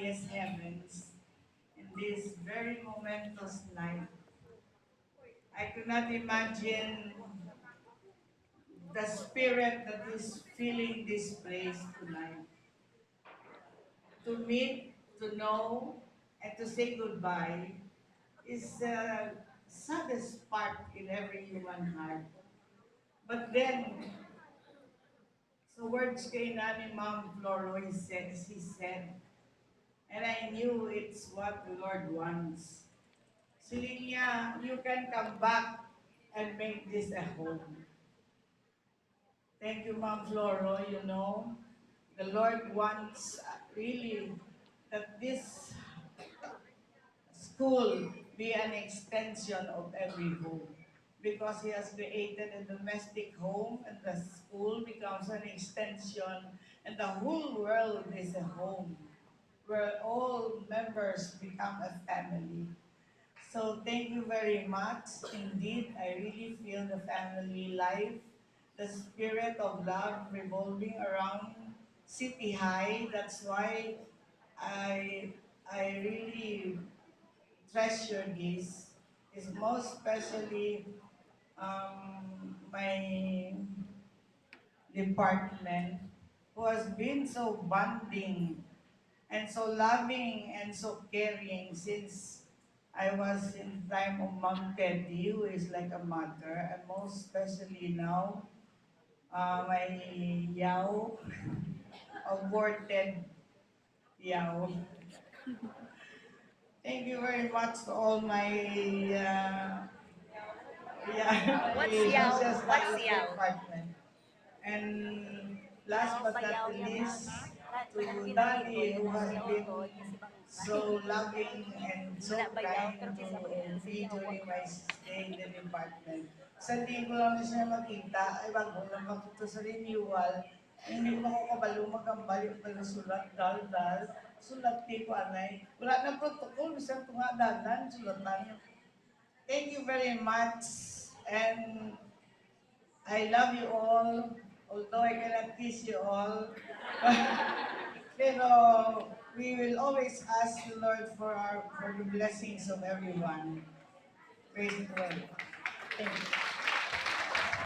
highest heavens in this very momentous night. I could not imagine the spirit that is filling this place tonight. To meet, to know, and to say goodbye is the saddest part in every human heart. But then, so words kay Nani Ma'am Floro, he said, and I knew it's what the Lord wants. Silinya, you can come back and make this a home. Thank you, Ma'am Floro. You know, the Lord wants really that this school be an extension of every home because He has created a domestic home and the school becomes an extension and the whole world is a home where all members become a family. So thank you very much. Indeed, I really feel the family life, the spirit of love revolving around City High. That's why I I really treasure this. Is most especially my department who has been so bonding and so loving and so caring since I was in time of Mom Teddy, who is like a mother, and most especially now, my Yao, aborted Yao. Thank you very much to all my What's relations, yaw? just like What's the yaw? department. And last but not Payaw the yun least, na. to Pinag-iboy Daddy yun who na has siya been ugod kasi bang so loving and so wala bayaw kind pero to kaysa me yawa. during my stay in the department. Sa linggo lang na siya makita, ay bago lang makita sa renewal, hindi ko makakabalo magambal yung palusulat, dal-dal, sulat ko anay. Wala na protocol, isang tunga dalan, sulatan. Thank you very much, and I love you all, although I cannot kiss you all. Pero we will always ask the Lord for the blessings of everyone. Praise the Lord. Thank you.